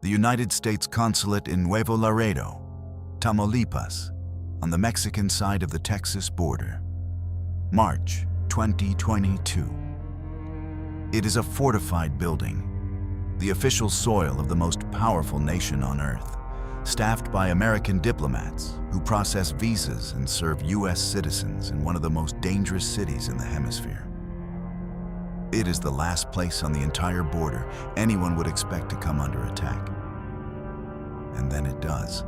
the United States consulate in Nuevo Laredo, Tamaulipas, on the Mexican side of the Texas border. March 2022. It is a fortified building, the official soil of the most powerful nation on earth, staffed by American diplomats who process visas and serve U.S. citizens in one of the most dangerous cities in the hemisphere. It is the last place on the entire border anyone would expect to come under attack. And then it does.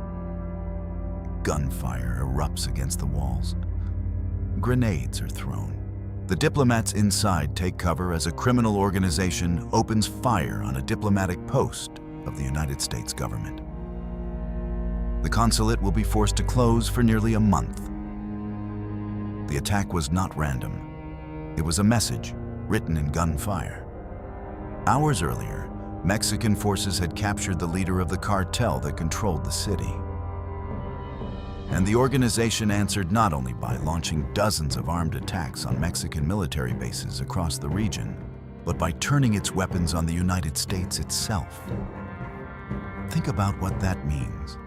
Gunfire erupts against the walls. Grenades are thrown. The diplomats inside take cover as a criminal organization opens fire on a diplomatic post of the United States government. The consulate will be forced to close for nearly a month. The attack was not random. It was a message written in gunfire. Hours earlier, Mexican forces had captured the leader of the cartel that controlled the city. And the organization answered not only by launching dozens of armed attacks on Mexican military bases across the region, but by turning its weapons on the United States itself. Think about what that means.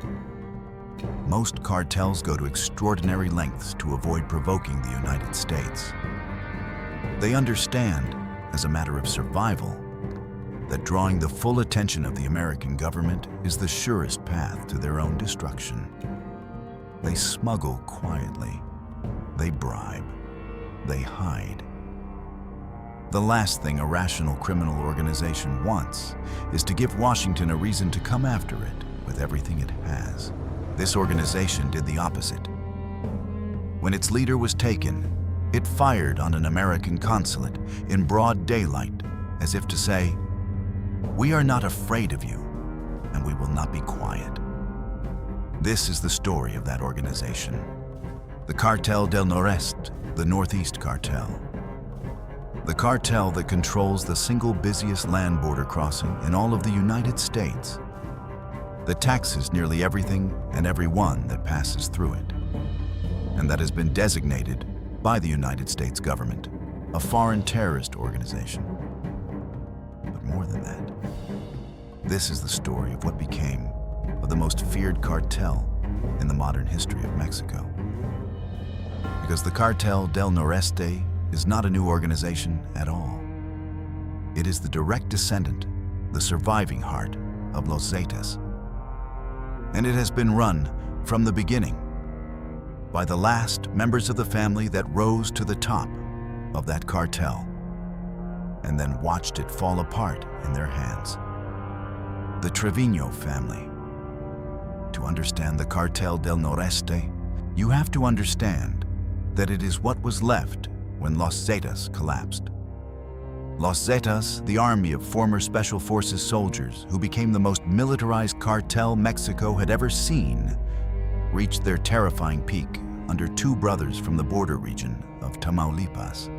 Most cartels go to extraordinary lengths to avoid provoking the United States. They understand, as a matter of survival, that drawing the full attention of the American government is the surest path to their own destruction. They smuggle quietly. They bribe. They hide. The last thing a rational criminal organization wants is to give Washington a reason to come after it with everything it has. This organization did the opposite. When its leader was taken, it fired on an American consulate in broad daylight, as if to say, "We are not afraid of you, and we will not be quiet." This is the story of that organization. The Cartel del Noreste, the Northeast Cartel. The cartel that controls the single busiest land border crossing in all of the United States, that taxes nearly everything and everyone that passes through it, and that has been designated by the United States government a foreign terrorist organization. But more than that, this is the story of what became of the most feared cartel in the modern history of Mexico. Because the Cartel del Noreste is not a new organization at all. It is the direct descendant, the surviving heart of Los Zetas. And it has been run from the beginning by the last members of the family that rose to the top of that cartel and then watched it fall apart in their hands. The Trevino family. To understand the Cartel del Noreste, you have to understand that it is what was left when Los Zetas collapsed. Los Zetas, the army of former Special Forces soldiers who became the most militarized cartel Mexico had ever seen, reached their terrifying peak under two brothers from the border region of Tamaulipas.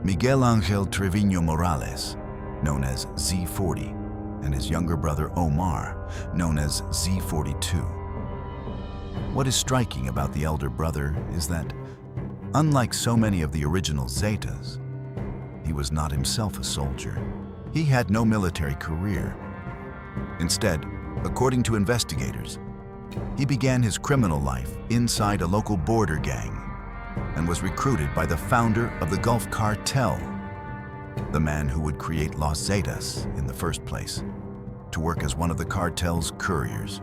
Miguel Angel Trevino Morales, known as Z40, and his younger brother Omar, known as Z42. What is striking about the elder brother is that, unlike so many of the original Zetas, he was not himself a soldier. He had no military career. Instead, according to investigators, he began his criminal life inside a local border gang and was recruited by the founder of the Gulf Cartel, the man who would create Los Zetas in the first place, to work as one of the cartel's couriers.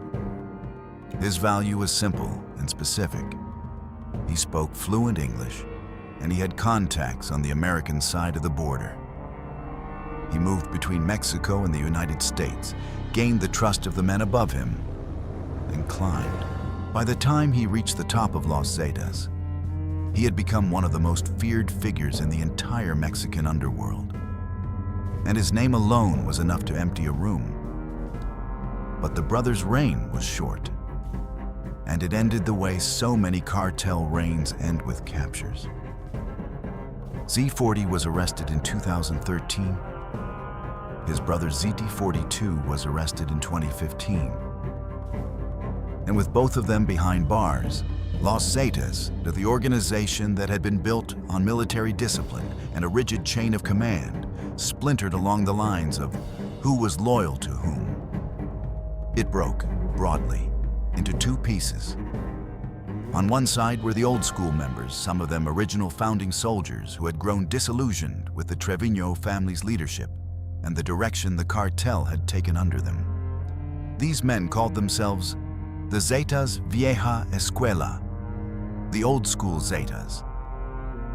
His value was simple and specific. He spoke fluent English, and he had contacts on the American side of the border. He moved between Mexico and the United States, gained the trust of the men above him, and climbed. By the time he reached the top of Los Zetas, he had become one of the most feared figures in the entire Mexican underworld. And his name alone was enough to empty a room. But the brothers' reign was short, and it ended the way so many cartel reigns end with captures. Z40 was arrested in 2013. His brother ZT42 was arrested in 2015. And with both of them behind bars, Los Zetas, the organization that had been built on military discipline and a rigid chain of command, splintered along the lines of who was loyal to whom. It broke, broadly, into two pieces. On one side were the old school members, some of them original founding soldiers who had grown disillusioned with the Trevino family's leadership and the direction the cartel had taken under them. These men called themselves the Zetas Vieja Escuela, the old school Zetas.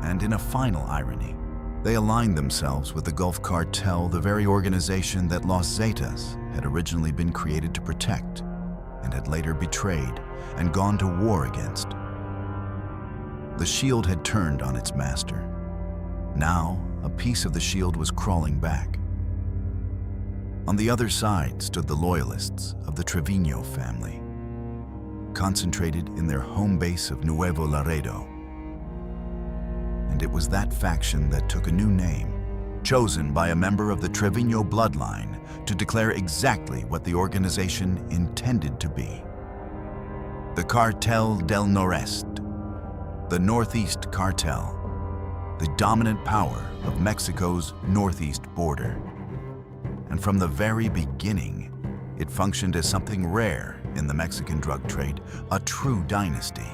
And in a final irony, they aligned themselves with the Gulf Cartel, the very organization that Los Zetas had originally been created to protect and had later betrayed and gone to war against. The shield had turned on its master. Now, a piece of the shield was crawling back. On the other side stood the loyalists of the Trevino family, concentrated in their home base of Nuevo Laredo. And it was that faction that took a new name, chosen by a member of the Trevino bloodline to declare exactly what the organization intended to be. The Cartel del Noreste, the Northeast Cartel, the dominant power of Mexico's northeast border. And from the very beginning, it functioned as something rare in the Mexican drug trade, a true dynasty.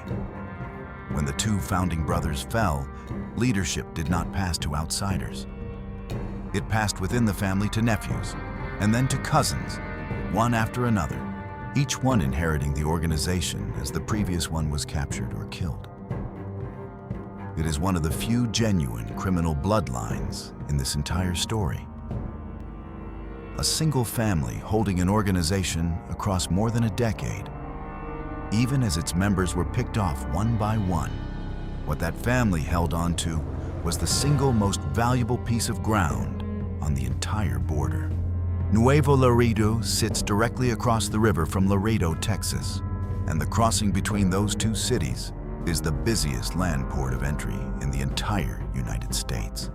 When the two founding brothers fell, leadership did not pass to outsiders. It passed within the family to nephews, and then to cousins, one after another, each one inheriting the organization as the previous one was captured or killed. It is one of the few genuine criminal bloodlines in this entire story. A single family holding an organization across more than a decade. Even as its members were picked off one by one, what that family held on to was the single most valuable piece of ground on the entire border. Nuevo Laredo sits directly across the river from Laredo, Texas, and the crossing between those two cities is the busiest land port of entry in the entire United States.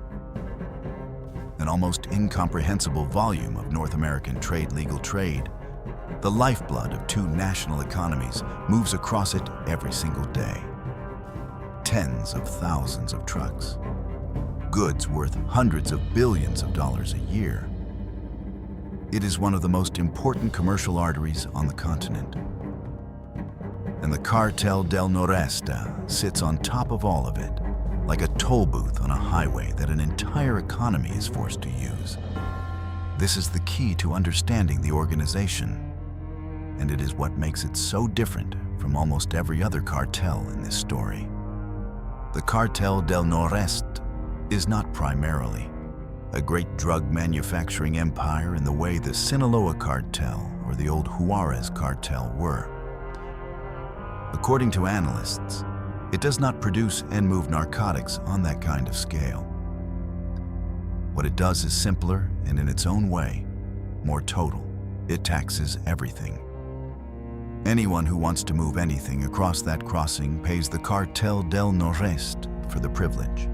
An almost incomprehensible volume of North American legal trade, the lifeblood of two national economies, moves across it every single day. Tens of thousands of trucks, goods worth hundreds of billions of dollars a year. It is one of the most important commercial arteries on the continent. And the Cartel del Noreste sits on top of all of it, like a toll booth on a highway that an entire economy is forced to use. This is the key to understanding the organization, and it is what makes it so different from almost every other cartel in this story. The Cartel del Noreste is not primarily a great drug manufacturing empire in the way the Sinaloa cartel or the old Juarez cartel were. According to analysts, it does not produce and move narcotics on that kind of scale. What it does is simpler and in its own way, more total. It taxes everything. Anyone who wants to move anything across that crossing pays the Cartel del Noreste for the privilege.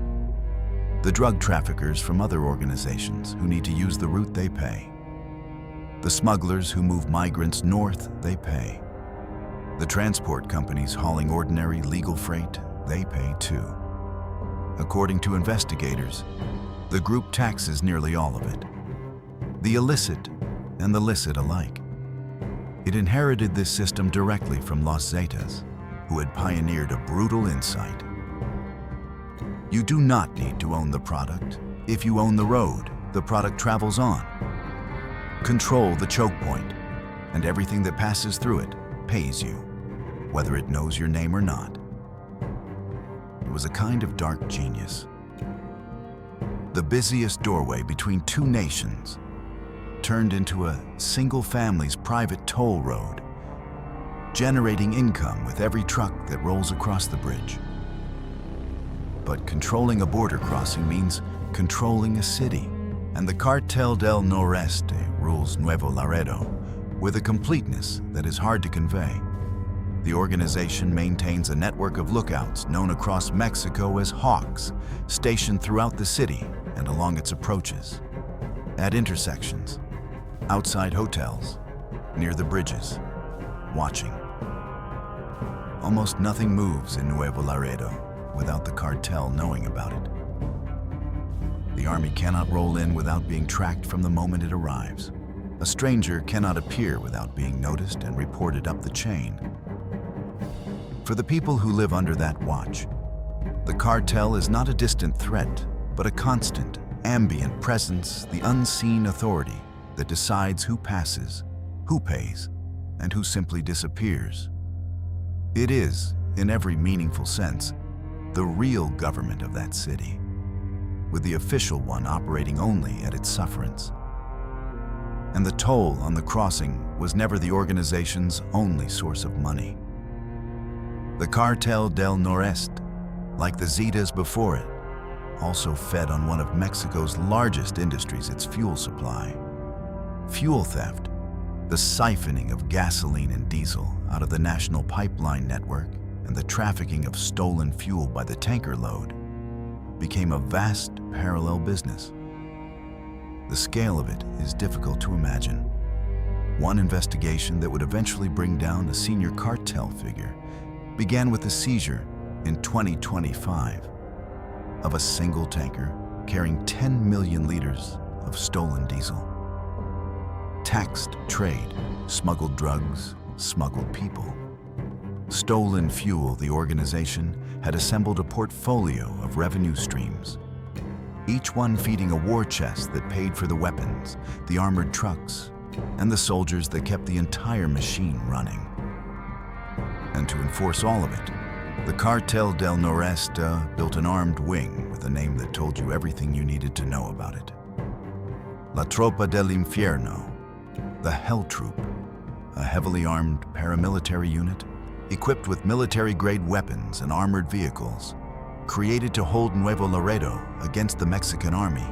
The drug traffickers from other organizations who need to use the route, they pay. The smugglers who move migrants north, they pay. The transport companies hauling ordinary legal freight, they pay too. According to investigators, the group taxes nearly all of it. The illicit and the licit alike. It inherited this system directly from Los Zetas, who had pioneered a brutal insight. You do not need to own the product. If you own the road, the product travels on. Control the choke point, and everything that passes through it pays you, whether it knows your name or not. It was a kind of dark genius. The busiest doorway between two nations turned into a single family's private toll road, generating income with every truck that rolls across the bridge. But controlling a border crossing means controlling a city, and the Cartel del Noreste rules Nuevo Laredo with a completeness that is hard to convey. The organization maintains a network of lookouts known across Mexico as hawks, stationed throughout the city and along its approaches, at intersections, outside hotels, near the bridges, watching. Almost nothing moves in Nuevo Laredo without the cartel knowing about it. The army cannot roll in without being tracked from the moment it arrives. A stranger cannot appear without being noticed and reported up the chain. For the people who live under that watch, the cartel is not a distant threat, but a constant, ambient presence, the unseen authority that decides who passes, who pays, and who simply disappears. It is, in every meaningful sense, the real government of that city, with the official one operating only at its sufferance. And the toll on the crossing was never the organization's only source of money. The Cartel del Noreste, like the Zetas before it, also fed on one of Mexico's largest industries, its fuel supply. Fuel theft, the siphoning of gasoline and diesel out of the national pipeline network, and the trafficking of stolen fuel by the tanker load, became a vast parallel business. The scale of it is difficult to imagine. One investigation that would eventually bring down a senior cartel figure began with the seizure in 2025 of a single tanker carrying 10 million liters of stolen diesel. Taxed trade, smuggled drugs, smuggled people. Stolen fuel, the organization had assembled a portfolio of revenue streams, each one feeding a war chest that paid for the weapons, the armored trucks, and the soldiers that kept the entire machine running. And to enforce all of it, the Cartel del Noreste built an armed wing with a name that told you everything you needed to know about it. La Tropa del Infierno, the Hell Troop, a heavily armed paramilitary unit equipped with military-grade weapons and armored vehicles, created to hold Nuevo Laredo against the Mexican army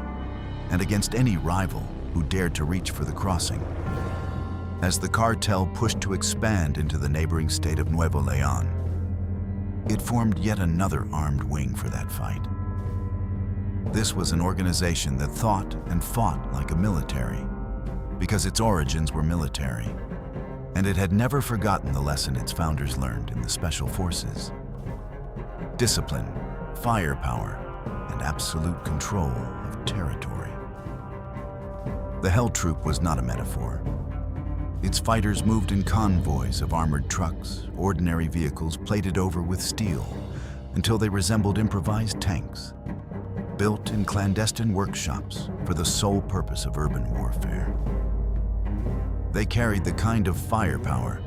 and against any rival who dared to reach for the crossing. As the cartel pushed to expand into the neighboring state of Nuevo León, it formed yet another armed wing for that fight. This was an organization that thought and fought like a military, because its origins were military, and it had never forgotten the lesson its founders learned in the Special Forces. Discipline, firepower, and absolute control of territory. The Hell Troop was not a metaphor. Its fighters moved in convoys of armored trucks, ordinary vehicles plated over with steel, until they resembled improvised tanks, built in clandestine workshops for the sole purpose of urban warfare. They carried the kind of firepower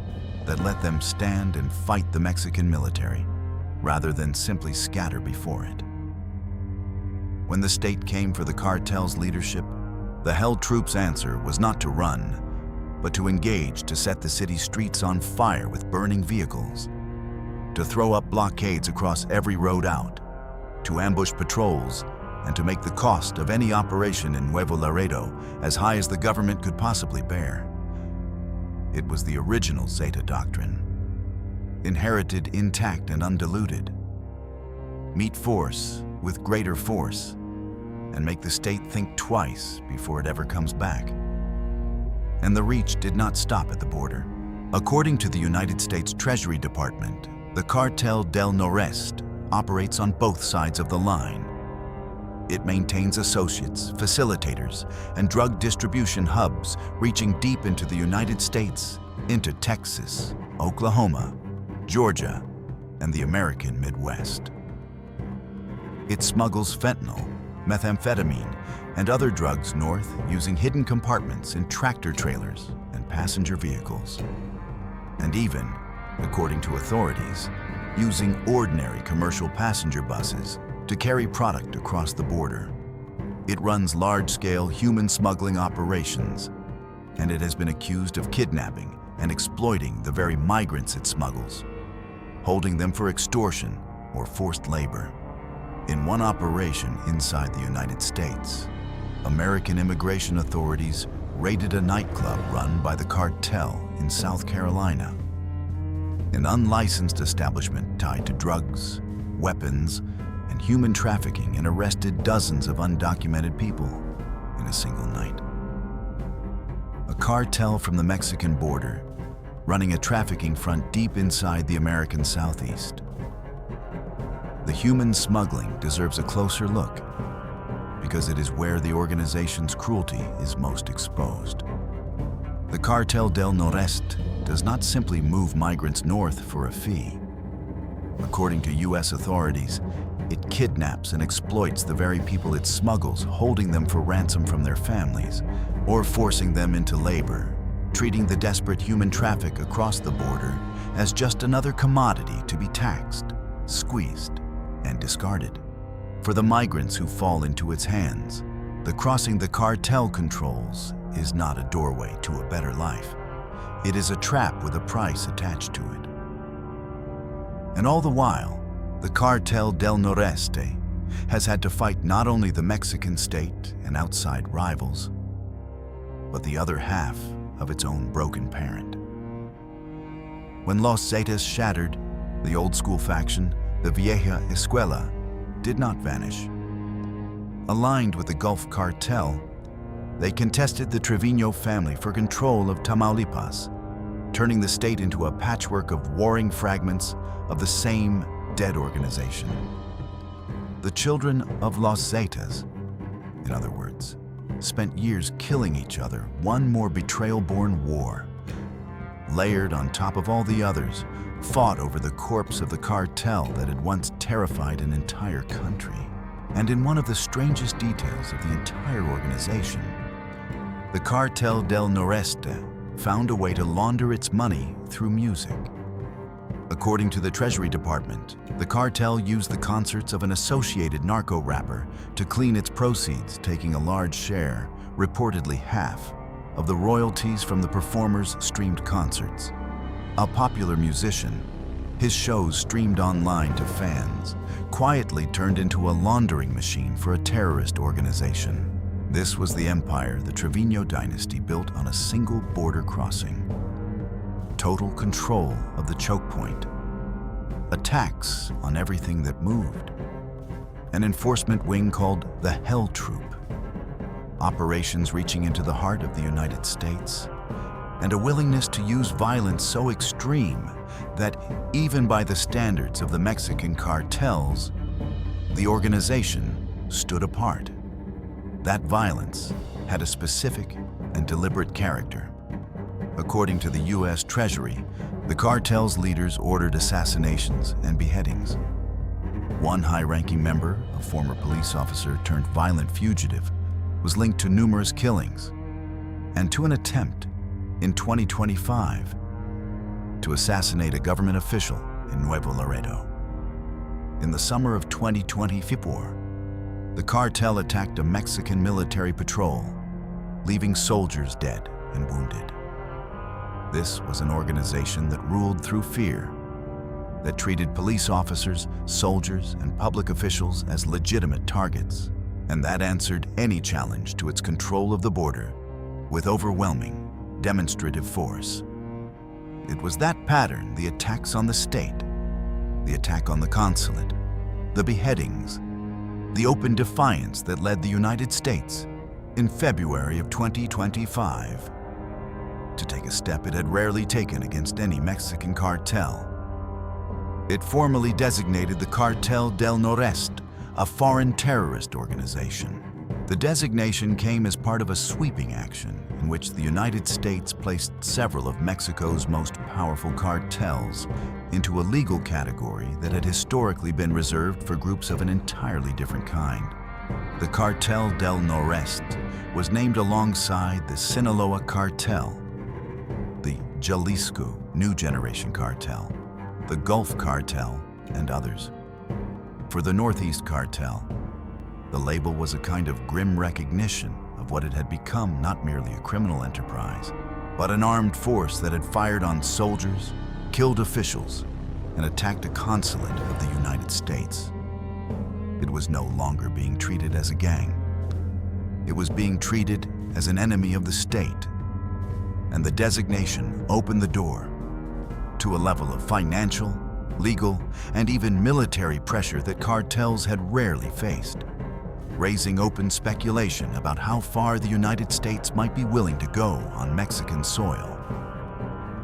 that let them stand and fight the Mexican military, rather than simply scatter before it. When the state came for the cartel's leadership, the Hell Troop's answer was not to run, but to engage to set the city streets on fire with burning vehicles, to throw up blockades across every road out, to ambush patrols, and to make the cost of any operation in Nuevo Laredo as high as the government could possibly bear. It was the original Zeta doctrine, inherited intact and undiluted. Meet force with greater force, and make the state think twice before it ever comes back. And the reach did not stop at the border. According to the United States Treasury Department, the Cartel del Noreste operates on both sides of the line. It maintains associates, facilitators, and drug distribution hubs reaching deep into the United States, into Texas, Oklahoma, Georgia, and the American Midwest. It smuggles fentanyl, methamphetamine, and other drugs north using hidden compartments in tractor trailers and passenger vehicles. And even, according to authorities, using ordinary commercial passenger buses to carry product across the border. It runs large-scale human smuggling operations, and it has been accused of kidnapping and exploiting the very migrants it smuggles, holding them for extortion or forced labor. In one operation inside the United States, American immigration authorities raided a nightclub run by the cartel in South Carolina. An unlicensed establishment tied to drugs, weapons, and human trafficking, and arrested dozens of undocumented people in a single night. A cartel from the Mexican border, running a trafficking front deep inside the American Southeast. The human smuggling deserves a closer look, because it is where the organization's cruelty is most exposed. The Cartel del Noreste does not simply move migrants north for a fee. According to U.S. authorities, it kidnaps and exploits the very people it smuggles, holding them for ransom from their families or forcing them into labor, treating the desperate human traffic across the border as just another commodity to be taxed, squeezed, and discarded. For the migrants who fall into its hands, the crossing the cartel controls is not a doorway to a better life. It is a trap with a price attached to it. And all the while, the Cartel del Noreste has had to fight not only the Mexican state and outside rivals, but the other half of its own broken parent. When Los Zetas shattered, the old-school faction, the Vieja Escuela, did not vanish. Aligned with the Gulf Cartel, they contested the Trevino family for control of Tamaulipas, turning the state into a patchwork of warring fragments of the same dead organization. The children of Los Zetas, in other words, spent years killing each other, one more betrayal-born war. Layered on top of all the others, fought over the corpse of the cartel that had once terrified an entire country. And in one of the strangest details of the entire organization, the Cartel del Noreste found a way to launder its money through music. According to the Treasury Department, the cartel used the concerts of an associated narco rapper to clean its proceeds, taking a large share, reportedly half, of the royalties from the performers' streamed concerts. A popular musician, his shows streamed online to fans, quietly turned into a laundering machine for a terrorist organization. This was the empire the Trevino dynasty built on a single border crossing. Total control of the choke point. Attacks on everything that moved. An enforcement wing called the Hell Troop. Operations reaching into the heart of the United States. And a willingness to use violence so extreme that, even by the standards of the Mexican cartels, the organization stood apart. That violence had a specific and deliberate character. According to the U.S. Treasury, the cartel's leaders ordered assassinations and beheadings. One high-ranking member, a former police officer turned violent fugitive, was linked to numerous killings and to an attempt in 2025 to assassinate a government official in Nuevo Laredo. In the summer of 2024, the cartel attacked a Mexican military patrol, leaving soldiers dead and wounded. This was an organization that ruled through fear, that treated police officers, soldiers, and public officials as legitimate targets, and that answered any challenge to its control of the border with overwhelming, demonstrative force. It was that pattern, the attacks on the state, the attack on the consulate, the beheadings, the open defiance that led the United States, in February of 2025, to take a step it had rarely taken against any Mexican cartel. It formally designated the Cartel del Noreste a foreign terrorist organization. The designation came as part of a sweeping action in which the United States placed several of Mexico's most powerful cartels into a legal category that had historically been reserved for groups of an entirely different kind. The Cartel del Noreste was named alongside the Sinaloa Cartel, the Jalisco New Generation Cartel, the Gulf Cartel, and others. For the Northeast Cartel, the label was a kind of grim recognition of what it had become, not merely a criminal enterprise, but an armed force that had fired on soldiers, killed officials, and attacked a consulate of the United States. It was no longer being treated as a gang. It was being treated as an enemy of the state, and the designation opened the door to a level of financial, legal, and even military pressure that cartels had rarely faced, raising open speculation about how far the United States might be willing to go on Mexican soil.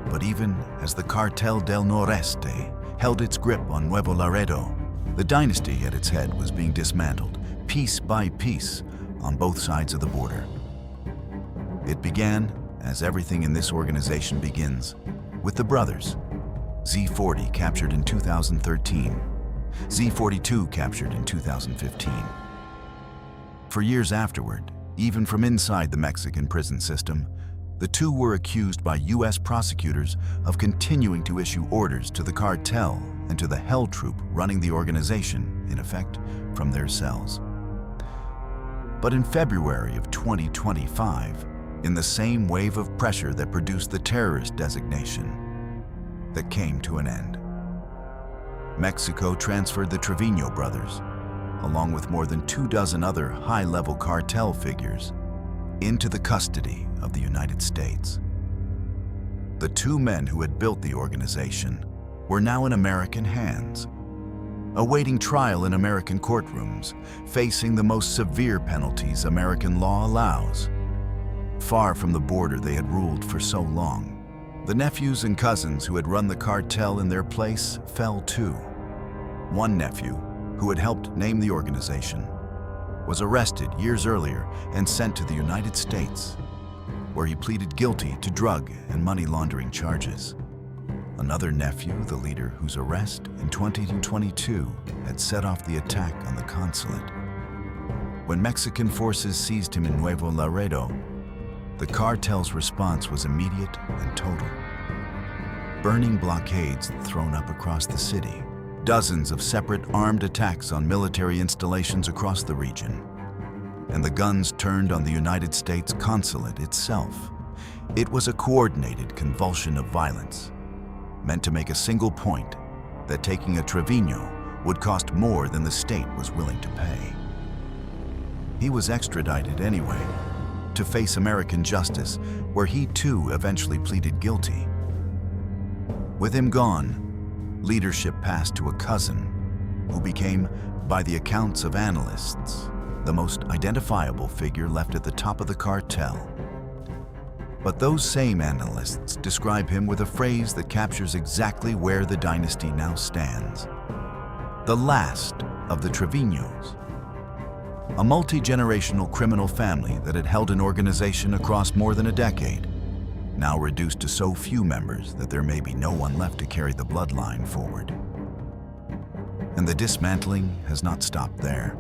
But even as the Cartel del Noreste held its grip on Nuevo Laredo, the dynasty at its head was being dismantled, piece by piece, on both sides of the border. It began as everything in this organization begins with the brothers. Z40 captured in 2013, Z42 captured in 2015. For years afterward, even from inside the Mexican prison system, the two were accused by U.S. prosecutors of continuing to issue orders to the cartel and to the hell troop running the organization, in effect, from their cells. But in February of 2025, in the same wave of pressure that produced the terrorist designation, that came to an end. Mexico transferred the Trevino brothers, along with more than 24 other high-level cartel figures, into the custody of the United States. The two men who had built the organization were now in American hands, awaiting trial in American courtrooms, facing the most severe penalties American law allows. Far from the border they had ruled for so long, the nephews and cousins who had run the cartel in their place fell too. One nephew, who had helped name the organization, was arrested years earlier and sent to the United States, where he pleaded guilty to drug and money laundering charges. Another nephew, the leader whose arrest in 2022 had set off the attack on the consulate. When Mexican forces seized him in Nuevo Laredo, the cartel's response was immediate and total. Burning blockades thrown up across the city, dozens of separate armed attacks on military installations across the region, and the guns turned on the United States consulate itself. It was a coordinated convulsion of violence, meant to make a single point that taking a Trevino would cost more than the state was willing to pay. He was extradited anyway, to face American justice, where he too eventually pleaded guilty. With him gone, leadership passed to a cousin, who became, by the accounts of analysts, the most identifiable figure left at the top of the cartel. But those same analysts describe him with a phrase that captures exactly where the dynasty now stands. The last of the Treviños. A multi-generational criminal family that had held an organization across more than a decade, now reduced to so few members that there may be no one left to carry the bloodline forward. And the dismantling has not stopped there.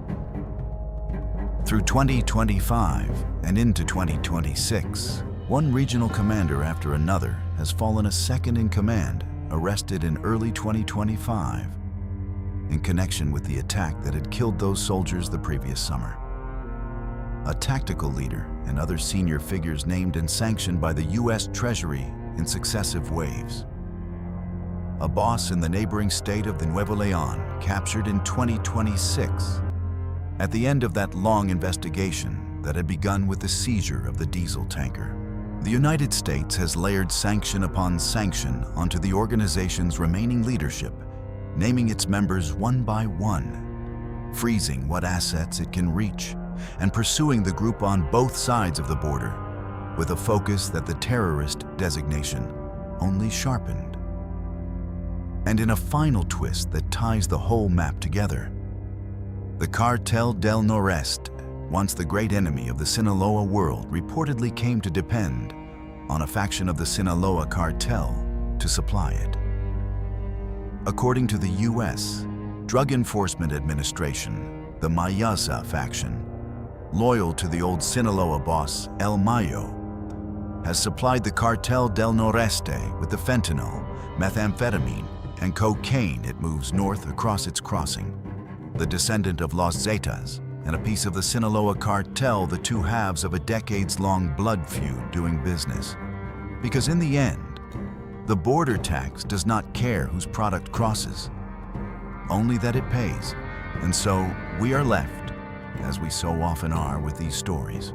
Through 2025 and into 2026, one regional commander after another has fallen a second in command, arrested in early 2025, in connection with the attack that had killed those soldiers the previous summer. A tactical leader and other senior figures named and sanctioned by the U.S. Treasury in successive waves. A boss in the neighboring state of the Nuevo León, captured in 2026, at the end of that long investigation that had begun with the seizure of the diesel tanker. The United States has layered sanction upon sanction onto the organization's remaining leadership, naming its members one by one, freezing what assets it can reach, and pursuing the group on both sides of the border, with a focus that the terrorist designation only sharpened. And in a final twist that ties the whole map together, the Cartel del Noreste, once the great enemy of the Sinaloa world, reportedly came to depend on a faction of the Sinaloa cartel to supply it. According to the U.S. Drug Enforcement Administration, the Mayaza faction, loyal to the old Sinaloa boss El Mayo, has supplied the Cartel del Noreste with the fentanyl, methamphetamine, and cocaine it moves north across its crossing. The descendant of Los Zetas and a piece of the Sinaloa cartel, the two halves of a decades-long blood feud doing business. Because in the end, the border tax does not care whose product crosses, only that it pays. And so we are left, as we so often are with these stories,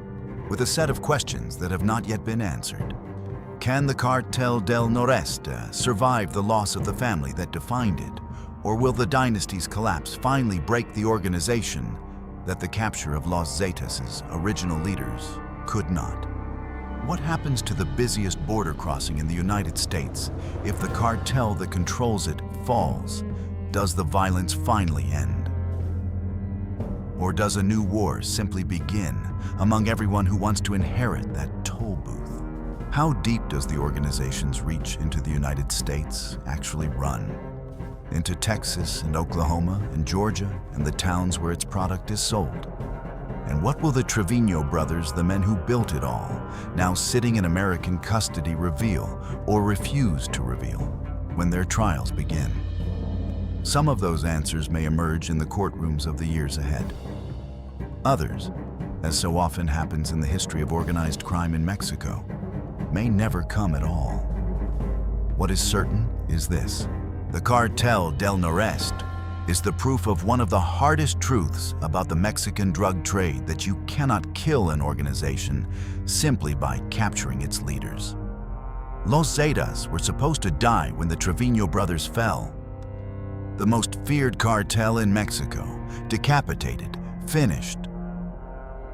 with a set of questions that have not yet been answered. Can the Cartel del Noreste survive the loss of the family that defined it? Or will the dynasty's collapse finally break the organization that the capture of Los Zetas' original leaders could not? What happens to the busiest border crossing in the United States if the cartel that controls it falls? Does the violence finally end? Or does a new war simply begin among everyone who wants to inherit that toll booth? How deep does the organization's reach into the United States actually run? Into Texas and Oklahoma and Georgia and the towns where its product is sold? And what will the Trevino brothers, the men who built it all, now sitting in American custody, reveal or refuse to reveal when their trials begin? Some of those answers may emerge in the courtrooms of the years ahead. Others, as so often happens in the history of organized crime in Mexico, may never come at all. What is certain is this: the Cartel del Noreste is the proof of one of the hardest truths about the Mexican drug trade, that you cannot kill an organization simply by capturing its leaders. Los Zetas were supposed to die when the Trevino brothers fell. The most feared cartel in Mexico, decapitated, finished.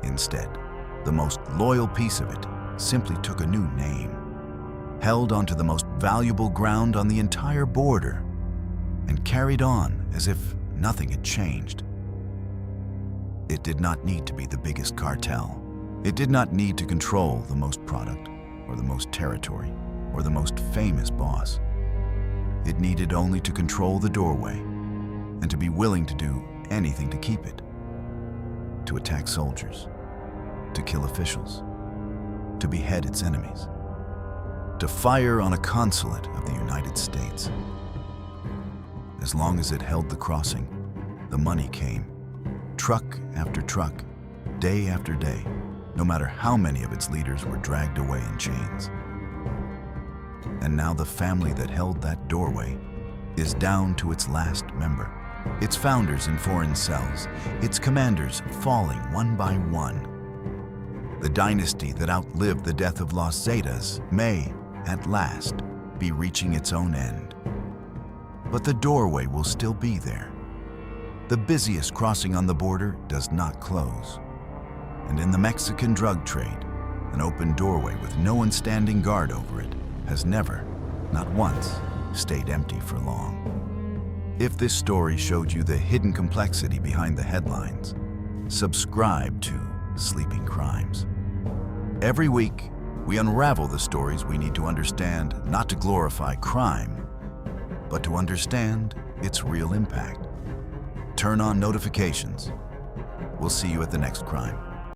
Instead, the most loyal piece of it simply took a new name, held onto the most valuable ground on the entire border, and carried on as if nothing had changed. It did not need to be the biggest cartel. It did not need to control the most product, or the most territory, or the most famous boss. It needed only to control the doorway, and to be willing to do anything to keep it. To attack soldiers, to kill officials, to behead its enemies, to fire on a consulate of the United States. As long as it held the crossing, the money came, truck after truck, day after day, no matter how many of its leaders were dragged away in chains. And now the family that held that doorway is down to its last member, its founders in foreign cells, its commanders falling one by one. The dynasty that outlived the death of Los Zetas may, at last, be reaching its own end. But the doorway will still be there. The busiest crossing on the border does not close. And in the Mexican drug trade, an open doorway with no one standing guard over it has never, not once, stayed empty for long. If this story showed you the hidden complexity behind the headlines, subscribe to Sleeping Crimes. Every week, we unravel the stories we need to understand, not to glorify crime, but to understand its real impact. Turn on notifications. We'll see you at the next crime.